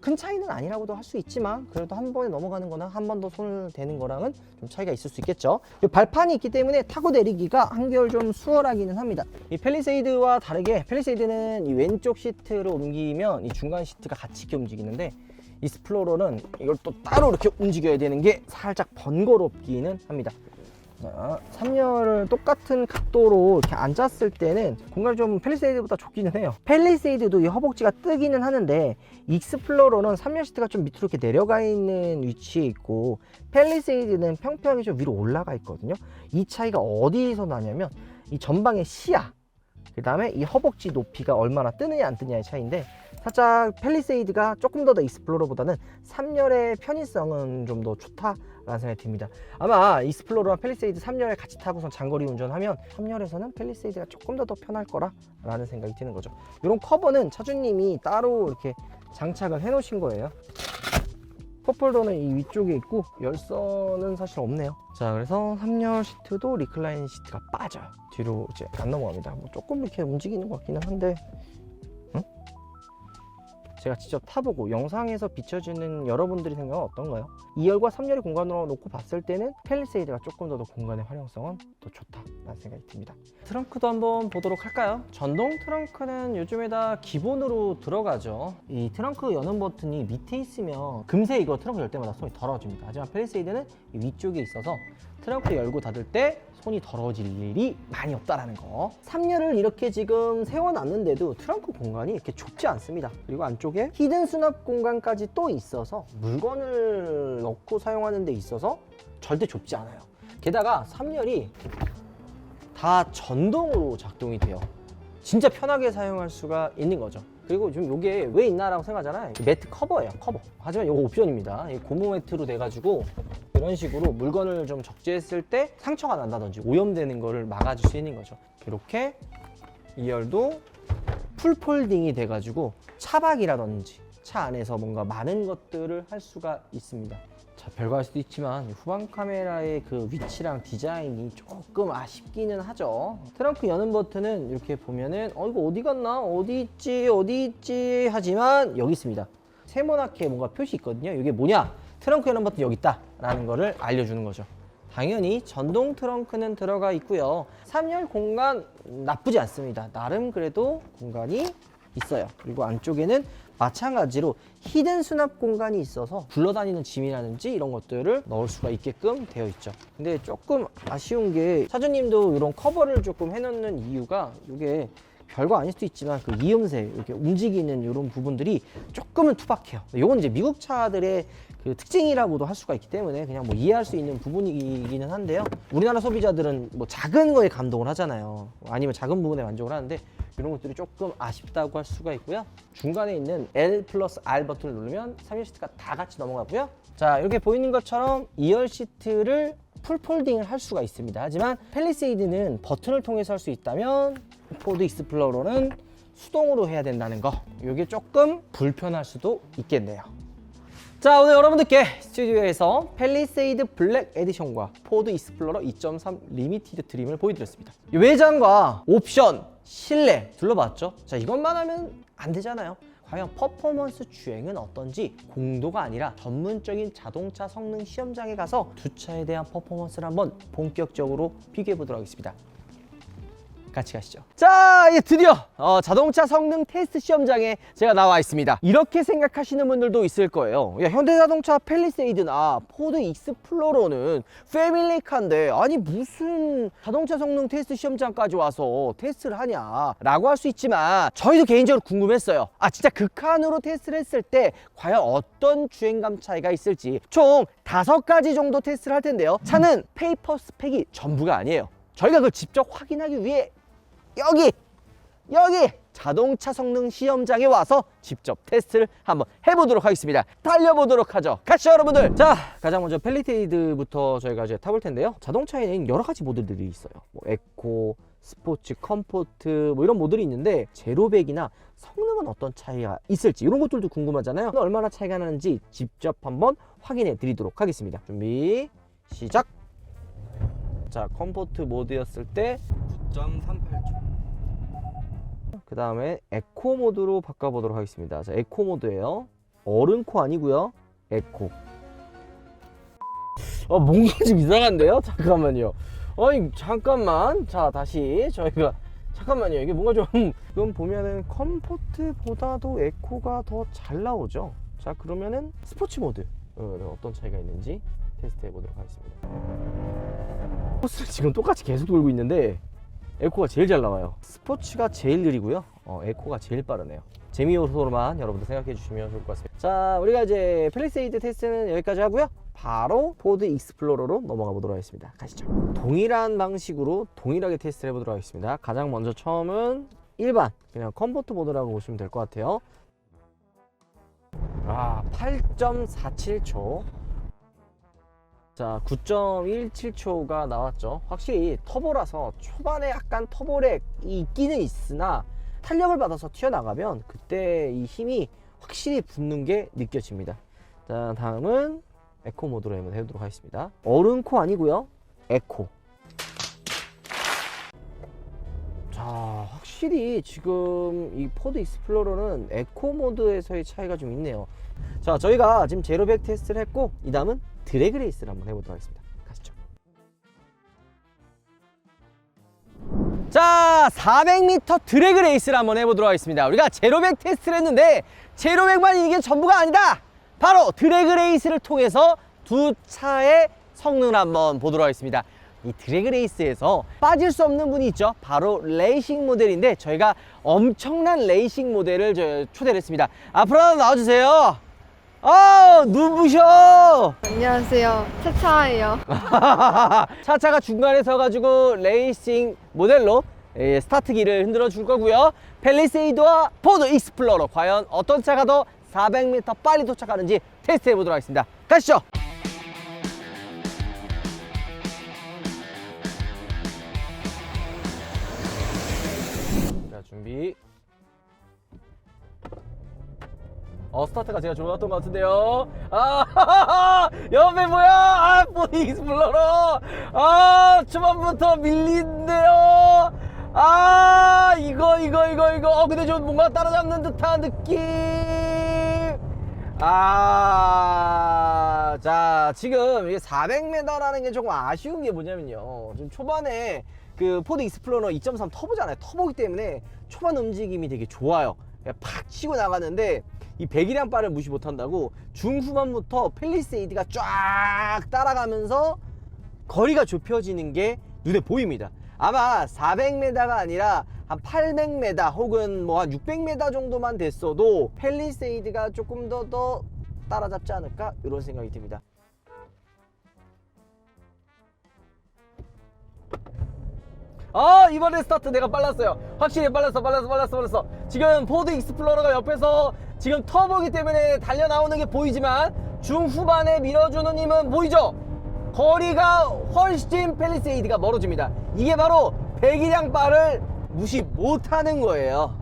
큰 차이는 아니라고도 할 수 있지만, 그래도 한 번에 넘어가는 거나 한 번 더 손을 대는 거랑은 좀 차이가 있을 수 있겠죠. 발판이 있기 때문에 타고 내리기가 한결 좀 수월하기는 합니다. 이 팰리세이드와 다르게 팰리세이드는 이 왼쪽 시트로 옮기면 이 중간 시트가 같이 이렇게 움직이는데, 익스플로러는 이걸 또 따로 이렇게 움직여야 되는 게 살짝 번거롭기는 합니다. 자, 3열을 똑같은 각도로 이렇게 앉았을 때는 공간이 좀 팰리세이드보다 좁기는 해요. 팰리세이드도 이 허벅지가 뜨기는 하는데, 익스플로러는 3열 시트가 좀 밑으로 이렇게 내려가 있는 위치에 있고, 팰리세이드는 평평하게 좀 위로 올라가 있거든요. 이 차이가 어디서 나냐면, 이 전방의 시야, 그 다음에 이 허벅지 높이가 얼마나 뜨느냐 안 뜨느냐의 차이인데, 살짝 팰리세이드가 조금 더 익스플로러보다는 3열의 편의성은 좀 더 좋다라는 생각이 듭니다. 아마 익스플로러와 팰리세이드 3열 같이 타고선 장거리 운전하면 3열에서는 팰리세이드가 조금 더 편할 거라는 생각이 드는 거죠. 이런 커버는 차주님이 따로 이렇게 장착을 해 놓으신 거예요. 컵홀더는 이 위쪽에 있고 열선은 사실 없네요. 자, 그래서 3열 시트도 리클라이닝 시트가 빠져요. 뒤로 이제 안 넘어갑니다. 뭐 조금 이렇게 움직이는 것 같기는 한데, 제가 직접 타보고 영상에서 비춰지는 여러분들이 생각은 어떤가요? 2열과 3열의 공간으로 놓고 봤을 때는 팰리세이드가 조금 더 공간의 활용성은 더 좋다라는 생각이 듭니다. 트렁크도 한번 보도록 할까요? 전동 트렁크는 요즘에 다 기본으로 들어가죠. 이 트렁크 여는 버튼이 밑에 있으면 금세 이거 트렁크 열 때마다 손이 더러워집니다. 하지만 팰리세이드는 위쪽에 있어서 트렁크 열고 닫을 때 손이 더러워질 일이 많이 없다라는 거. 3열을 이렇게 지금 세워놨는데도 트렁크 공간이 이렇게 좁지 않습니다. 그리고 안쪽에 히든 수납 공간까지 또 있어서 물건을 넣고 사용하는 데 있어서 절대 좁지 않아요. 게다가 3열이 다 전동으로 작동이 돼요. 진짜 편하게 사용할 수가 있는 거죠. 그리고 지금 이게 왜 있나라고 생각하잖아요. 매트 커버예요, 커버. 하지만 이거 옵션입니다. 고무 매트로 돼가지고 이런 식으로 물건을 좀 적재했을 때 상처가 난다든지 오염되는 거를 막아줄 수 있는 거죠. 이렇게 2열도 풀 폴딩이 돼가지고 차박이라든지 차 안에서 뭔가 많은 것들을 할 수가 있습니다. 자, 별거 할 수도 있지만 후방 카메라의 그 위치랑 디자인이 조금 아쉽기는 하죠. 트렁크 여는 버튼은 이렇게 보면은 이거 어디 갔나? 어디 있지? 하지만 여기 있습니다. 세모나게 뭔가 표시 있거든요. 이게 뭐냐? 트렁크 여는 버튼 여기 있다 라는 거를 알려주는 거죠. 당연히 전동 트렁크는 들어가 있고요. 3열 공간 나쁘지 않습니다. 나름 그래도 공간이 있어요. 그리고 안쪽에는 마찬가지로 히든 수납 공간이 있어서 굴러다니는 짐이라든지 이런 것들을 넣을 수가 있게끔 되어 있죠. 근데 조금 아쉬운 게 사장님도 이런 커버를 조금 해놓는 이유가 이게 별거 아닐 수도 있지만 그 이음새 이렇게 움직이는 이런 부분들이 조금은 투박해요. 이건 이제 미국 차들의 그 특징이라고도 할 수가 있기 때문에 그냥 뭐 이해할 수 있는 부분이기는 한데요. 우리나라 소비자들은 뭐 작은 거에 감동을 하잖아요. 아니면 작은 부분에 만족을 하는데 이런 것들이 조금 아쉽다고 할 수가 있고요. 중간에 있는 L 플러스 R 버튼을 누르면 3열 시트가 다 같이 넘어가고요. 자, 이렇게 보이는 것처럼 2열 시트를 풀 폴딩을 할 수가 있습니다. 하지만 팰리세이드는 버튼을 통해서 할 수 있다면 포드 익스플로러는 수동으로 해야 된다는 거, 이게 조금 불편할 수도 있겠네요. 자, 오늘 여러분들께 스튜디오에서 팰리세이드 블랙 에디션과 포드 익스플로러 2.3 리미티드 트림을 보여드렸습니다. 이 외장과 옵션, 실내 둘러봤죠? 자, 이것만 하면 안 되잖아요. 과연 퍼포먼스 주행은 어떤지 공도가 아니라 전문적인 자동차 성능 시험장에 가서 두 차에 대한 퍼포먼스를 한번 본격적으로 비교해 보도록 하겠습니다. 같이 가시죠. 자, 이제 드디어 자동차 성능 테스트 시험장에 제가 나와 있습니다. 이렇게 생각하시는 분들도 있을 거예요. 야, 현대자동차 팰리세이드나 포드 익스플로러는 패밀리카인데 아니 무슨 자동차 성능 테스트 시험장까지 와서 테스트를 하냐 라고 할 수 있지만 저희도 개인적으로 궁금했어요. 진짜 극한으로 테스트를 했을 때 과연 어떤 주행감 차이가 있을지. 총 5가지 정도 테스트를 할 텐데요. 차는 페이퍼 스펙이 전부가 아니에요. 저희가 그걸 직접 확인하기 위해 여기 자동차 성능 시험장에 와서 직접 테스트를 한번 해보도록 하겠습니다. 달려보도록 하죠. 가시죠, 여러분들. 자, 가장 먼저 팰리세이드부터 저희가 이제 타볼 텐데요. 자동차에는 여러 가지 모델들이 있어요. 뭐 에코, 스포츠, 컴포트 뭐 이런 모델이 있는데 제로백이나 성능은 어떤 차이가 있을지 이런 것들도 궁금하잖아요. 얼마나 차이가 나는지 직접 한번 확인해 드리도록 하겠습니다. 준비 시작. 자, 컴포트 모드였을 때 9.38초. 그 다음에 에코 모드로 바꿔보도록 하겠습니다. 자, 에코 모드예요. 어른코 아니고요. 에코. 뭔가 좀 이상한데요? 잠깐만요. 아니, 잠깐만. 자, 다시 저희가 잠깐만요. 이게 뭔가 좀 이건 보면은 컴포트보다도 에코가 더 잘 나오죠. 자, 그러면은 스포츠 모드 어떤 차이가 있는지 테스트 해보도록 하겠습니다. 코스를 지금 똑같이 계속 돌고 있는데 에코가 제일 잘 나와요. 스포츠가 제일 느리고요. 에코가 제일 빠르네요. 재미 요소로만 여러분들 생각해 주시면 좋을 것 같습니다. 자, 우리가 이제 팰리세이드 테스트는 여기까지 하고요. 바로 포드 익스플로러로 넘어가 보도록 하겠습니다. 가시죠. 동일한 방식으로 동일하게 테스트를 해보도록 하겠습니다. 가장 먼저 처음은 일반 그냥 컴포트 모드라고 보시면 될 것 같아요. 8.47초. 자, 9.17초가 나왔죠. 확실히 터보라서 초반에 약간 터보렉이 있기는 있으나 탄력을 받아서 튀어나가면 그때 이 힘이 확실히 붙는 게 느껴집니다. 자, 다음은 에코 모드로 한번 해보도록 하겠습니다. 어른코 아니고요. 에코. 자, 확실히 지금 이 포드 익스플로러는 에코 모드에서의 차이가 좀 있네요. 자, 저희가 지금 제로백 테스트를 했고 이 다음은 드래그 레이스를 한번 해보도록 하겠습니다. 가시죠. 자, 400m 드래그 레이스를 한번 해보도록 하겠습니다. 우리가 제로백 테스트를 했는데 제로백만 이게 전부가 아니다. 바로 드래그 레이스를 통해서 두 차의 성능을 한번 보도록 하겠습니다. 이 드래그 레이스에서 빠질 수 없는 분이 있죠. 바로 레이싱 모델인데 저희가 엄청난 레이싱 모델을 초대를 했습니다. 앞으로 하나 나와주세요. 눈부셔. 안녕하세요. 차차예요. 차차가 중간에 서가지고 레이싱 모델로 스타트기를 흔들어 줄 거고요. 팰리세이드와 포드 익스플로러 과연 어떤 차가 더 400m 빨리 도착하는지 테스트 해보도록 하겠습니다. 가시죠. 자, 준비. 스타트가 제가 좋았던 것 같은데요. 옆에 뭐야? 포드 익스플로러. 초반부터 밀린대요. 이거. 근데 좀 뭔가 따라잡는 듯한 느낌. 자, 지금 이게 400m라는 게 조금 아쉬운 게 뭐냐면요. 지금 초반에 그 포드 익스플로러 2.3 터보잖아요. 터보기 때문에 초반 움직임이 되게 좋아요. 팍 치고 나가는데 이 배기량 바를 무시 못한다고 중후반부터 팰리세이드가 쫙 따라가면서 거리가 좁혀지는 게 눈에 보입니다. 아마 400m가 아니라 한 800m 혹은 뭐 한 600m 정도만 됐어도 팰리세이드가 조금 더 따라잡지 않을까 이런 생각이 듭니다. 이번에 스타트 내가 빨랐어요. 확실히 빨랐어. 지금 포드 익스플로러가 옆에서 지금 터보기 때문에 달려 나오는 게 보이지만 중후반에 밀어주는 힘은 보이죠? 거리가 훨씬 팰리세이드가 멀어집니다. 이게 바로 배기량 바를 무시 못하는 거예요.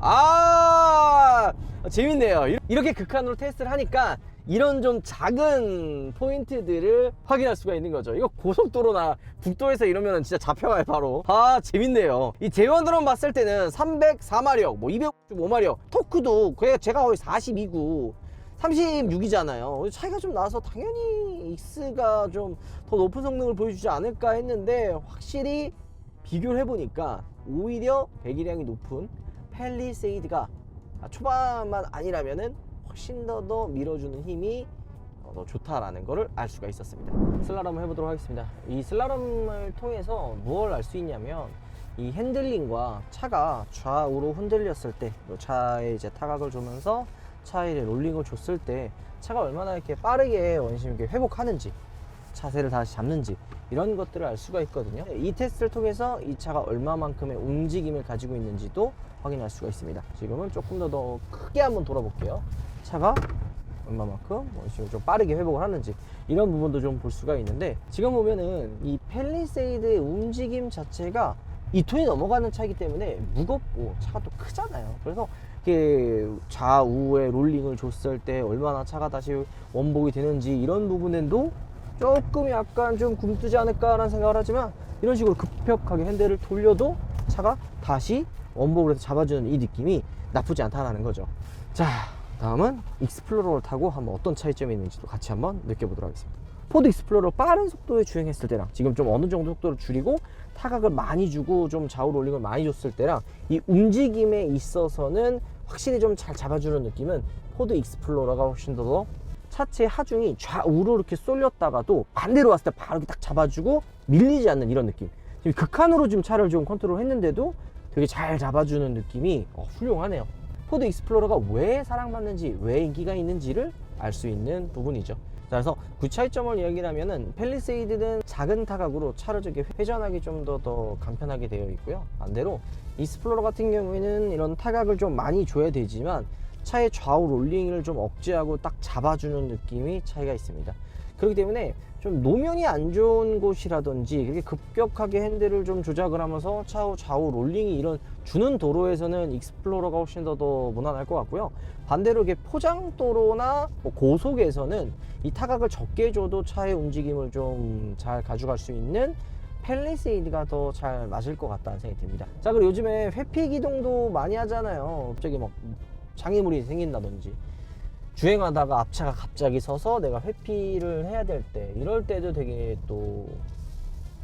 재밌네요. 이렇게 극한으로 테스트를 하니까 이런 좀 작은 포인트들을 확인할 수가 있는 거죠. 이거 고속도로나 국도에서 이러면 진짜 잡혀가요 바로. 재밌네요. 이 제원드럼 봤을 때는 304마력 뭐 255마력 토크도 제가 거의 42구 36이잖아요 차이가 좀 나서 당연히 익스가 좀 더 높은 성능을 보여주지 않을까 했는데 확실히 비교를 해보니까 오히려 배기량이 높은 팰리세이드가 초반만 아니라면은 훨씬 더 밀어주는 힘이 더 좋다라는 것을 알 수가 있었습니다. 슬라롬을 해보도록 하겠습니다. 이 슬라롬을 통해서 무엇을 알 수 있냐면 이 핸들링과 차가 좌우로 흔들렸을 때 차에 이제 타각을 주면서 차에 롤링을 줬을 때 차가 얼마나 이렇게 빠르게 원심 있게 회복하는지 차세를 다시 잡는지 이런 것들을 알 수가 있거든요. 이 테스트를 통해서 이 차가 얼마만큼의 움직임을 가지고 있는지도 확인할 수가 있습니다. 지금은 조금 더 크게 한번 돌아볼게요. 차가 얼마만큼 원심을 좀 빠르게 회복을 하는지 이런 부분도 좀 볼 수가 있는데 지금 보면은 이 팰리세이드의 움직임 자체가 2톤이 넘어가는 차이기 때문에 무겁고 차가 또 크잖아요. 그래서 이렇게 좌우에 롤링을 줬을 때 얼마나 차가 다시 원복이 되는지 이런 부분에도 조금 약간 좀 굼뜨지 않을까라는 생각을 하지만 이런 식으로 급격하게 핸들을 돌려도 차가 다시 원복을 해서 잡아주는 이 느낌이 나쁘지 않다라는 거죠. 자, 다음은 익스플로러를 타고 한번 어떤 차이점이 있는지도 같이 한번 느껴보도록 하겠습니다. 포드 익스플로러 빠른 속도에 주행했을 때랑 지금 좀 어느 정도 속도를 줄이고 타각을 많이 주고 좀 좌우 롤링을 많이 줬을 때랑 이 움직임에 있어서는 확실히 좀 잘 잡아주는 느낌은 포드 익스플로러가 훨씬 더 차체 하중이 좌우로 이렇게 쏠렸다가도 반대로 왔을 때 바로 이렇게 딱 잡아주고 밀리지 않는 이런 느낌. 지금 극한으로 지금 차를 좀 컨트롤 했는데도 되게 잘 잡아주는 느낌이 훌륭하네요. 포드 익스플로러가 왜 사랑받는지 왜 인기가 있는지를 알 수 있는 부분이죠. 자, 그래서 그 차이점을 이야기하면은 팰리세이드는 작은 타각으로 차를 저렇게 회전하기 좀 더 간편하게 되어 있고요. 반대로 익스플로러 같은 경우에는 이런 타각을 좀 많이 줘야 되지만 차의 좌우 롤링을 좀 억제하고 딱 잡아주는 느낌이 차이가 있습니다. 그렇기 때문에 좀 노면이 안 좋은 곳이라든지 그렇게 급격하게 핸들을 좀 조작을 하면서 좌우 롤링이 이런 주는 도로에서는 익스플로러가 훨씬 더 무난할 것 같고요. 반대로 이게 포장도로나 뭐 고속에서는 이 타각을 적게 줘도 차의 움직임을 좀 잘 가져갈 수 있는 팰리세이드가 더 잘 맞을 것 같다는 생각이 듭니다. 자, 그리고 요즘에 회피 기동도 많이 하잖아요. 갑자기 막 장애물이 생긴다든지 주행하다가 앞차가 갑자기 서서 내가 회피를 해야 될 때, 이럴 때도 되게 또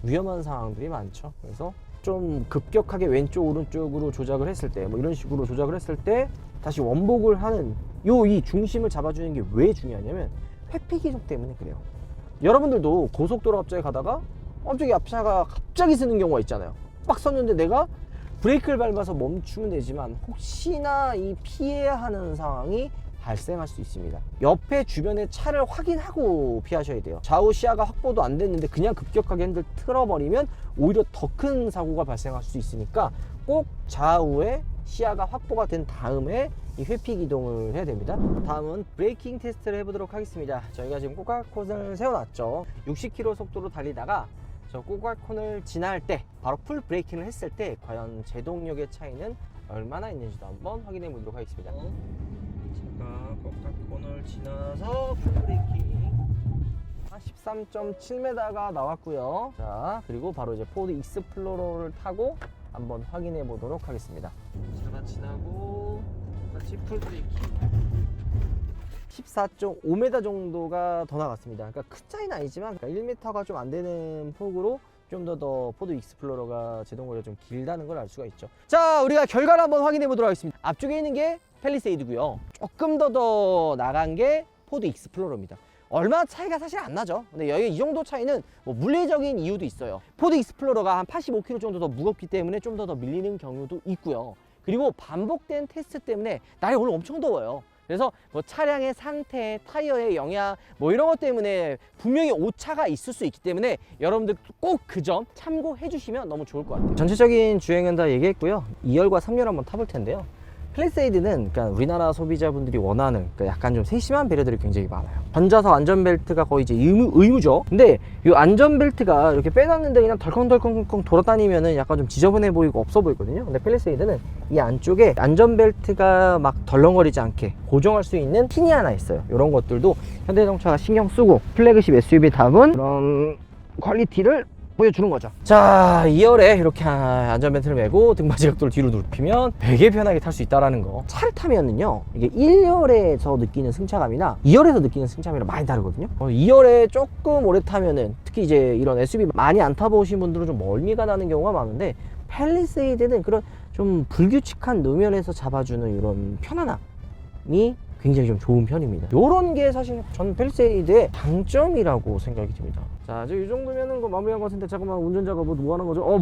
위험한 상황들이 많죠. 그래서 좀 급격하게 왼쪽 오른쪽으로 조작을 했을 때, 뭐 이런 식으로 조작을 했을 때 다시 원복을 하는 이 중심을 잡아주는 게 왜 중요하냐면 회피 기동 때문에 그래요. 여러분들도 고속도로 갑자기 가다가 갑자기 앞차가 갑자기 쓰는 경우가 있잖아요. 빡 섰는데 내가 브레이크를 밟아서 멈추면 되지만 혹시나 이 피해야 하는 상황이 발생할 수 있습니다. 옆에 주변의 차를 확인하고 피하셔야 돼요. 좌우 시야가 확보도 안 됐는데 그냥 급격하게 핸들 틀어버리면 오히려 더 큰 사고가 발생할 수 있으니까 꼭 좌우에 시야가 확보가 된 다음에 이 회피 기동을 해야 됩니다. 다음은 브레이킹 테스트를 해보도록 하겠습니다. 저희가 지금 꼬깔콘을 세워놨죠. 60km 속도로 달리다가 저 꼬깔콘을 지날 때 바로 풀 브레이킹을 했을 때 과연 제동력의 차이는 얼마나 있는지도 한번 확인해 보도록 하겠습니다. 제가 꼬깔콘을 지나서 풀 브레이킹 13.7m가 나왔고요. 자, 그리고 바로 이제 포드 익스플로러를 타고 한번 확인해 보도록 하겠습니다. 차가 지나고 다시 풀 브레이킹 14.5m 정도가 더 나갔습니다. 그러니까 큰 차이는 아니지만 1m가 좀 안 되는 폭으로 좀 더 포드 익스플로러가 제동거리가 좀 길다는 걸 알 수가 있죠. 자, 우리가 결과를 한번 확인해 보도록 하겠습니다. 앞쪽에 있는 게 팰리세이드고요. 조금 더 나간 게 포드 익스플로러입니다. 얼마 차이가 사실 안 나죠. 근데 여기 이 정도 차이는 뭐 물리적인 이유도 있어요. 포드 익스플로러가 한 85kg 정도 더 무겁기 때문에 좀 더 밀리는 경우도 있고요. 그리고 반복된 테스트 때문에 날이 오늘 엄청 더워요. 그래서 뭐 차량의 상태, 타이어의 영향 뭐 이런 것 때문에 분명히 오차가 있을 수 있기 때문에 여러분들 꼭 그 점 참고해 주시면 너무 좋을 것 같아요. 전체적인 주행은 다 얘기했고요. 2열과 3열 한번 타볼 텐데요. 팰리세이드는 그러니까 우리나라 소비자분들이 원하는 그러니까 약간 좀 세심한 배려들이 굉장히 많아요. 전자석 안전벨트가 거의 이제 의무죠. 근데 이 안전벨트가 이렇게 빼놨는데 그냥 덜컹덜컹 돌아다니면은 약간 좀 지저분해 보이고 없어 보이거든요. 근데 팰리세이드는 이 안쪽에 안전벨트가 막 덜렁거리지 않게 고정할 수 있는 핀이 하나 있어요. 이런 것들도 현대자동차가 신경 쓰고 플래그십 SUV 답은 그런 퀄리티를 보여주는 거죠. 자, 2열에 이렇게 안전벨트를 매고 등받이 각도를 뒤로 눕히면 되게 편하게 탈 수 있다는 거. 차를 타면은요, 이게 1열에서 느끼는 승차감이나 2열에서 느끼는 승차감이랑 많이 다르거든요. 2열에 조금 오래 타면은 특히 이제 이런 SUV 많이 안 타보신 분들은 좀 멀미가 나는 경우가 많은데 팰리세이드는 그런 좀 불규칙한 노면에서 잡아주는 이런 편안함이 굉장히 좀 좋은 편입니다. 요런 게 사실 전 팰리세이드의 장점이라고 생각이 듭니다. 자, 이제 이 정도면은 거 마무리한 것 같은데 잠깐만 운전자가 뭐 하는 거죠?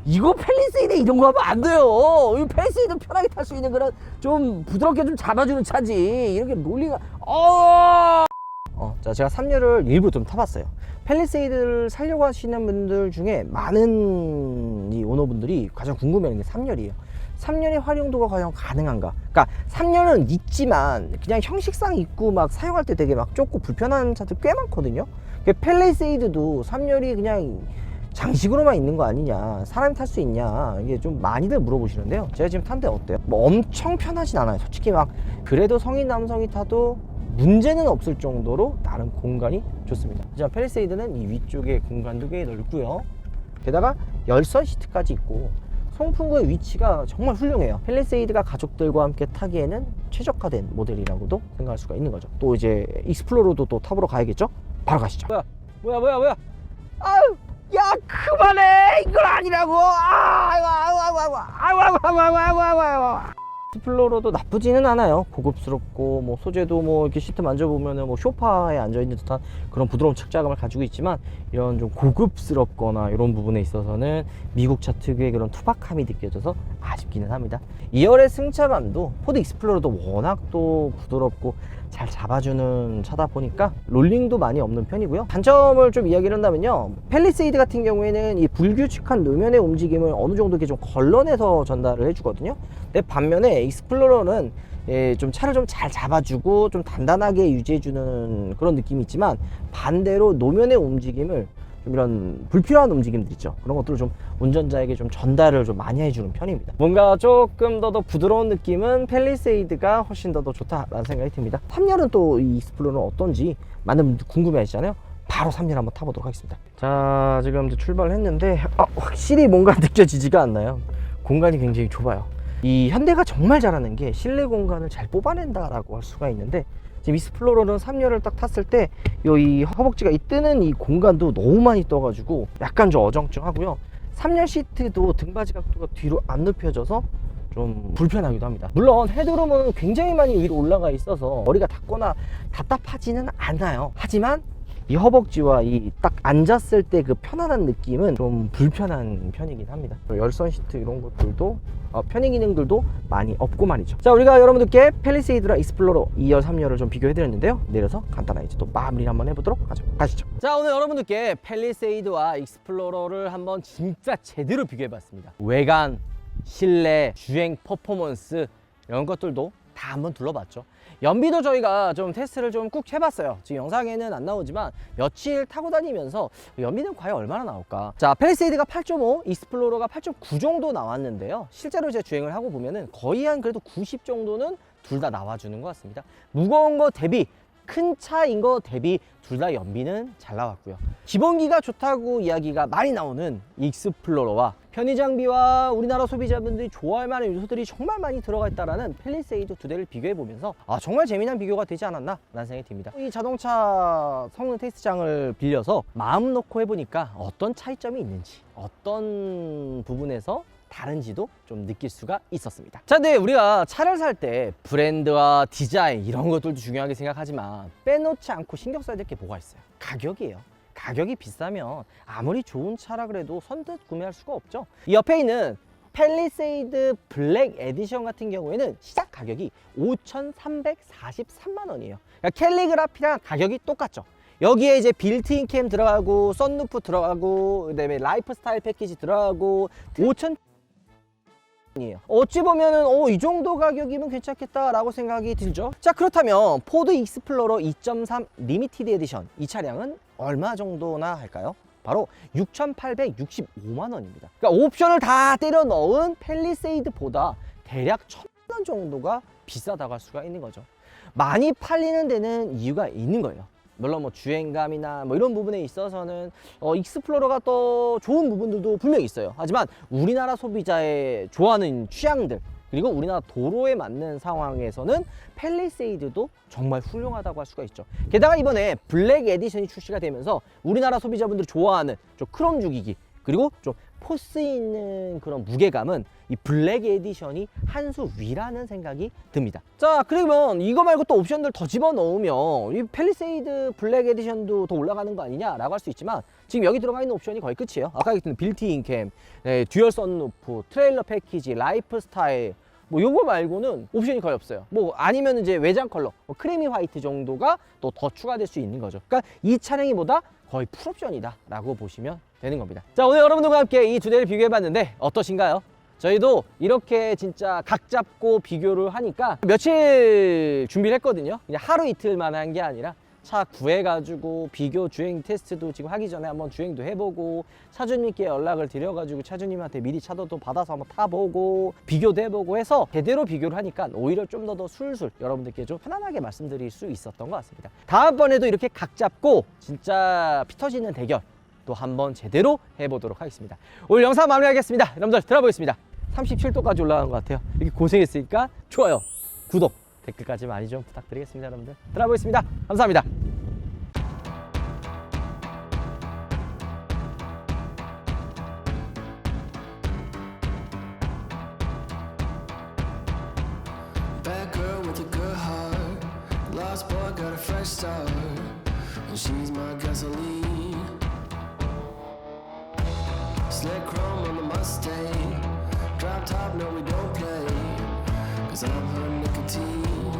이거 팰리세이드 이런 거 하면 안 돼요. 이 팰리세이드 편하게 탈 수 있는 그런 좀 부드럽게 좀 잡아주는 차지. 이렇게 롤링을 자, 제가 3열을 일부러 좀 타봤어요. 팰리세이드를 살려고 하시는 분들 중에 많은 이 오너분들이 가장 궁금해하는 게 3열이에요. 3열의 활용도가 과연 가능한가? 그러니까 3열은 있지만 그냥 형식상 있고 막 사용할 때 되게 막 좁고 불편한 차들 꽤 많거든요. 팰리세이드도 3열이 그냥 장식으로만 있는 거 아니냐, 사람이 탈 수 있냐, 이게 좀 많이들 물어보시는데요. 제가 지금 탄데 어때요? 뭐 엄청 편하진 않아요. 솔직히 막 그래도 성인 남성이 타도 문제는 없을 정도로 나름 공간이 좋습니다. 하지만 팰리세이드는 이 위쪽에 공간도 꽤 넓고요. 게다가 열선 시트까지 있고 송풍구의 위치가 정말 훌륭해요. 팰리세이드가 가족들과 함께 타기에는 최적화된 모델이라고도 생각할 수가 있는 거죠. 또 이제 익스플로러도 또 타보러 가야겠죠? 바로 가시죠. 뭐야 아유, 야 그만해, 이건 아니라고. 아이고. 익스플로러도 나쁘지는 않아요. 고급스럽고 뭐 소재도 뭐 이렇게 시트 만져보면은 뭐 소파에 앉아있는 듯한 그런 부드러운 착자감을 가지고 있지만 이런 좀 고급스럽거나 이런 부분에 있어서는 미국 차 특유의 그런 투박함이 느껴져서 아쉽기는 합니다. 2열의 승차감도 포드 익스플로러도 워낙 또 부드럽고 잘 잡아주는 차다 보니까 롤링도 많이 없는 편이고요. 단점을 좀 이야기를 한다면요, 팰리세이드 같은 경우에는 이 불규칙한 노면의 움직임을 어느 정도 이렇게 좀 걸러내서 전달을 해주거든요. 근데 반면에 익스플로러는 좀 차를 좀 잘 잡아주고 좀 단단하게 유지해주는 그런 느낌이 있지만 반대로 노면의 움직임을 좀 이런 불필요한 움직임들 있죠. 그런 것들을 좀 운전자에게 좀 전달을 좀 많이 해주는 편입니다. 뭔가 조금 더 부드러운 느낌은 팰리세이드가 훨씬 더 좋다라는 생각이 듭니다. 3열은 또 이 익스플로러는 어떤지 많은 분들 궁금해 하시잖아요. 바로 3열 한번 타보도록 하겠습니다. 자, 지금 이제 출발을 했는데 확실히 뭔가 느껴지지가 않나요? 공간이 굉장히 좁아요. 이 현대가 정말 잘하는 게 실내 공간을 잘 뽑아낸다라고 할 수가 있는데, 지금 익스플로러는 3열을 딱 탔을 때 이 허벅지가 뜨는 이 공간도 너무 많이 떠가지고 약간 좀 어정쩡하고요. 3열 시트도 등받이 각도가 뒤로 안 눕혀져서 좀 불편하기도 합니다. 물론 헤드룸은 굉장히 많이 위로 올라가 있어서 머리가 닿거나 답답하지는 않아요. 하지만 이 허벅지와 이 딱 앉았을 때 그 편안한 느낌은 좀 불편한 편이긴 합니다. 열선 시트 이런 것들도 편의 기능들도 많이 없고 말이죠. 자, 우리가 여러분들께 팰리세이드랑 익스플로러 2열 3열을 좀 비교해 드렸는데요. 내려서 간단하게 이제 또 마무리를 한번 해보도록 하죠. 가시죠. 자, 오늘 여러분들께 팰리세이드와 익스플로러를 한번 진짜 제대로 비교해 봤습니다. 외관, 실내, 주행 퍼포먼스 이런 것들도 다 한번 둘러봤죠. 연비도 저희가 좀 테스트를 좀 꾹 해봤어요. 지금 영상에는 안 나오지만 며칠 타고 다니면서 연비는 과연 얼마나 나올까. 자, 팰리세이드가 8.5, 익스플로러가 8.9 정도 나왔는데요. 실제로 이제 주행을 하고 보면은 거의 한 그래도 90 정도는 둘 다 나와주는 것 같습니다. 무거운 거 대비, 큰 차인 거 대비 둘 다 연비는 잘 나왔고요. 기본기가 좋다고 이야기가 많이 나오는 익스플로러와 편의 장비와 우리나라 소비자분들이 좋아할 만한 요소들이 정말 많이 들어가 있다라는 팰리세이드 두 대를 비교해 보면서 정말 재미난 비교가 되지 않았나 라는 생각이 듭니다. 이 자동차 성능 테스트장을 빌려서 마음 놓고 해보니까 어떤 차이점이 있는지, 어떤 부분에서 다른지도 좀 느낄 수가 있었습니다. 자, 근데 우리가 차를 살 때 브랜드와 디자인 이런 것들도 중요하게 생각하지만 빼놓지 않고 신경 써야 될 게 뭐가 있어요? 가격이에요. 가격이 비싸면 아무리 좋은 차라 그래도 선뜻 구매할 수가 없죠. 이 옆에 있는 팰리세이드 블랙 에디션 같은 경우에는 시작 가격이 5,343만 원이에요. 그러니까 캘리그라피랑 가격이 똑같죠. 여기에 이제 빌트인 캠 들어가고 썬루프 들어가고 그다음에 라이프 스타일 패키지 들어가고 5천 이에요. 어찌 보면은 이 정도 가격이면 괜찮겠다라고 생각이 들죠. 자, 그렇다면 포드 익스플로러 2.3 리미티드 에디션 이 차량은 얼마 정도나 할까요? 바로 6,865만 원입니다. 그러니까 옵션을 다 때려 넣은 팰리세이드보다 대략 1,000만 원 정도가 비싸다고 할 수가 있는 거죠. 많이 팔리는 데는 이유가 있는 거예요. 물론 뭐 주행감이나 뭐 이런 부분에 있어서는 익스플로러가 더 좋은 부분들도 분명히 있어요. 하지만 우리나라 소비자의 좋아하는 취향들, 그리고 우리나라 도로에 맞는 상황에서는 팰리세이드도 정말 훌륭하다고 할 수가 있죠. 게다가 이번에 블랙 에디션이 출시가 되면서 우리나라 소비자분들이 좋아하는 좀 크롬 죽이기, 그리고 좀 포스 있는 그런 무게감은 이 블랙 에디션이 한 수 위라는 생각이 듭니다. 자, 그러면 이거 말고 또 옵션들 더 집어넣으면 이 팰리세이드 블랙 에디션도 더 올라가는 거 아니냐라고 할 수 있지만 지금 여기 들어가 있는 옵션이 거의 끝이에요. 아까 얘기했던 빌트인 캠, 듀얼 썬루프, 트레일러 패키지, 라이프 스타일, 뭐 요거 말고는 옵션이 거의 없어요. 뭐 아니면 이제 외장 컬러, 크리미 화이트 정도가 또 더 추가될 수 있는 거죠. 그러니까 이 차량이 보다 거의 풀옵션이다 라고 보시면 되는 겁니다. 자, 오늘 여러분들과 함께 이 두 대를 비교해 봤는데 어떠신가요? 저희도 이렇게 진짜 각 잡고 비교를 하니까 며칠 준비를 했거든요. 그냥 하루 이틀만 한 게 아니라 차 구해가지고 비교 주행 테스트도 지금 하기 전에 한번 주행도 해보고 차주님께 연락을 드려가지고 차주님한테 미리 차도 또 받아서 한번 타보고 비교도 해보고 해서 제대로 비교를 하니까 오히려 좀 더 술술 여러분들께 좀 편안하게 말씀드릴 수 있었던 것 같습니다. 다음번에도 이렇게 각 잡고 진짜 피 터지는 대결 또 한번 제대로 해보도록 하겠습니다. 오늘 영상 마무리하겠습니다. 여러분들 들어보겠습니다. 37도까지 올라간 것 같아요. 이렇게 고생했으니까 좋아요, 구독, 댓글까지 많이 좀 부탁드리겠습니다. 여러분들 들어보겠습니다. 감사합니다. Bad girl with a good heart, lost boy got a fresh start, and she's my gasoline. Slick chrome on the Mustang, drop top, no we don't play, 'cause I'm her nicotine.